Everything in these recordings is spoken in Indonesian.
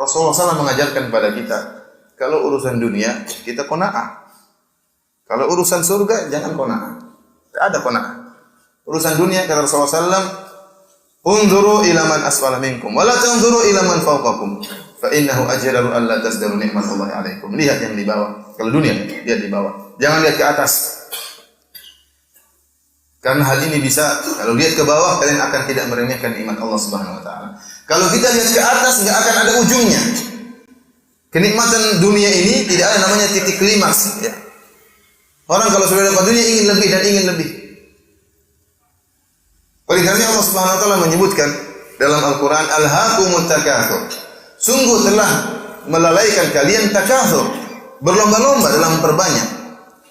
Rasulullah SAW mengajarkan kepada kita, kalau urusan dunia, kita qanaah. Kalau urusan surga, jangan qanaah. Tidak ada qanaah. Urusan dunia, kata Rasulullah SAW, unzuru ila man asfala minkum, wa la tanzuru ila man fawqakum, fa innahu ajdaru an la tazdaru ni'matallahi alaikum. Lihat yang di bawah. Kalau dunia, lihat di bawah. Jangan lihat ke atas. Karena hal ini bisa, kalau lihat ke bawah, kalian akan tidak meremehkan nikmat Allah Subhanahu wa taala. Kalau kita lihat ke atas, enggak akan ada ujungnya. Kenikmatan dunia ini tidak ada namanya titik klimaks, ya. Orang kalau sudah dapat dunia ingin lebih dan ingin lebih. Oleh karena Allah Subhanahu wa taala menyebutkan dalam Al-Qur'an, alhaakumut takatsur. Sungguh telah melalaikan kalian takatsur, berlomba-lomba dalam memperbanyak.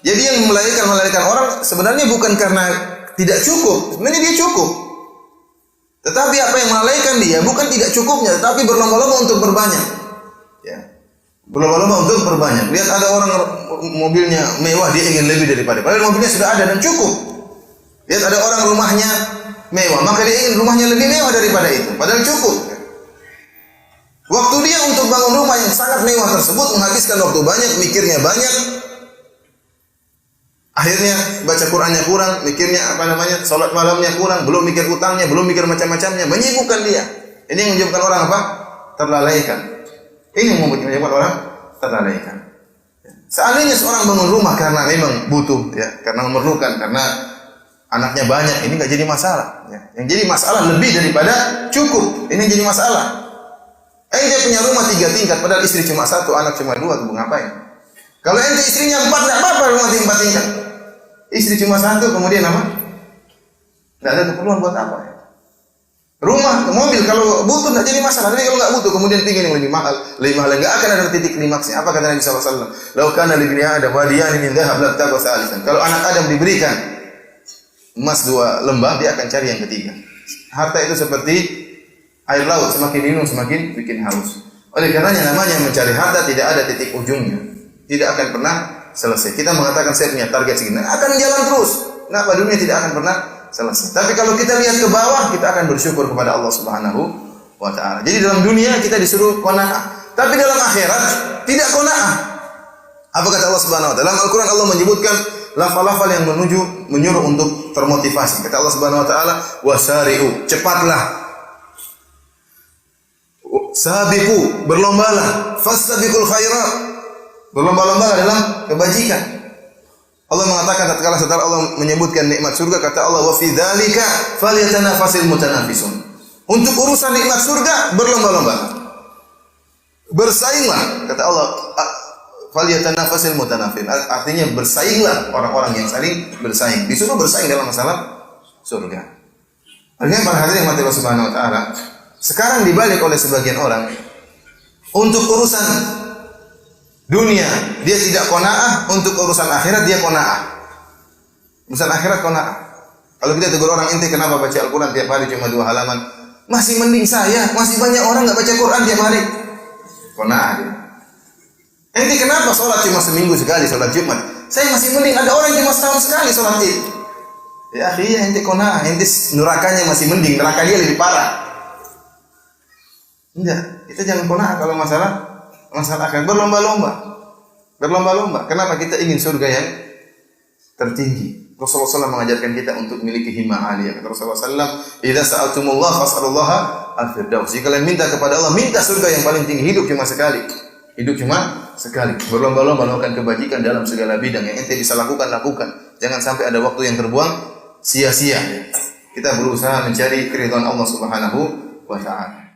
Jadi yang melalaikan orang sebenarnya bukan karena tidak cukup, sebenarnya dia cukup. Tetapi apa yang melalaikan dia bukan tidak cukupnya, tetapi berlomba-lomba untuk berbanyak. Ya. Berlomba-lomba untuk berbanyak. Lihat ada orang mobilnya mewah, dia ingin lebih daripada. Padahal mobilnya sudah ada dan cukup. Lihat ada orang rumahnya mewah, maka dia ingin rumahnya lebih mewah daripada itu. Padahal cukup. Waktu dia untuk bangun rumah yang sangat mewah tersebut menghabiskan waktu banyak, mikirnya banyak. Akhirnya baca Qur'annya kurang, mikirnya salat malamnya kurang, belum mikir utangnya, belum mikir macam-macamnya, menyibukkan dia. Ini yang menyebabkan orang apa? Terlalaikan. Ini yang menyebabkan orang terlalaikan. Seandainya seorang bangun rumah karena memang butuh, ya, karena memerlukan, karena anaknya banyak, ini enggak jadi masalah. Ya. Yang jadi masalah lebih daripada cukup. Ini yang jadi masalah. Dia punya rumah 3 tingkat, padahal istri cuma 1, anak cuma 2, tuh ngapain? Kalau ente istrinya 4, enggak apa-apa rumah 4 tingkat. Istri cuma 1, kemudian apa? Tidak ada keperluan buat apa? Rumah, mobil kalau butuh tidak jadi masalah. Tapi kalau nggak butuh, kemudian pingin yang lebih mahal, nggak akan ada titik klimaksnya. Apa kata Nabi SAW? Lau kana li ibni Adam wadiyan min dhahab labtagha thalithan. Kalau anak Adam diberikan emas 2 lembah, dia akan cari yang ketiga. Harta itu seperti air laut, semakin minum semakin bikin haus. Oleh karenanya namanya mencari harta tidak ada titik ujungnya, tidak akan pernah selesai. Kita mengatakan saya punya target segini, akan jalan terus. Kenapa dunia tidak akan pernah selesai? Tapi kalau kita lihat ke bawah, kita akan bersyukur kepada Allah Subhanahu wa taala. Jadi dalam dunia kita disuruh qanaah, tapi dalam akhirat tidak qanaah. Apa kata Allah Subhanahu wa taala? Dalam Al-Qur'an Allah menyebutkan lafal-lafal yang menyuruh untuk termotivasi. Kata Allah Subhanahu wa taala, wasari'u, cepatlah. Sabiqu, berlombalah. Fastabiqul khairat, berlomba-lomba dalam kebajikan. Allah mengatakan tatkala setelah Allah menyebutkan nikmat surga, kata Allah, wa fi dzalika falyatanafasil mutanafisun. Untuk urusan nikmat surga berlomba-lomba. Bersainglah, kata Allah, falyatanafasil mutanafisun. Artinya bersainglah orang-orang yang saling bersaing. Disuruh bersaing dalam masalah surga. Artinya para hadirin yang Allah Subhanahu wa taala, sekarang dibalik oleh sebagian orang untuk urusan dunia dia tidak qanaah, untuk urusan akhirat dia qanaah. Urusan akhirat qanaah. Kalau kita tegur orang, ente kenapa baca Al-Qur'an tiap hari cuma 2 halaman? Masih mending saya, masih banyak orang enggak baca Quran tiap hari. Qanaah dia. Ente kenapa salat cuma seminggu sekali, salat Jumat? Saya masih mending, ada orang yang cuma setahun sekali salat Id. Ya akhi, ente qanaah, ente nerakanya masih mending, neraka dia lebih parah. Enggak, kita jangan qanaah kalau masalah akhirat. Berlomba-lomba. Kenapa? Kita ingin surga yang tertinggi. Rasulullah SAW mengajarkan kita untuk memiliki himmah aliyah. Kata Rasulullah SAW, idza sa'altumullah fas'alullaha al-firdaus. Jika kalian minta kepada Allah, minta surga yang paling tinggi. Hidup cuma sekali. Berlomba-lomba melakukan kebajikan dalam segala bidang yang ente bisa lakukan. Jangan sampai ada waktu yang terbuang sia-sia. Kita berusaha mencari keridhaan Allah Subhanahu wa taala.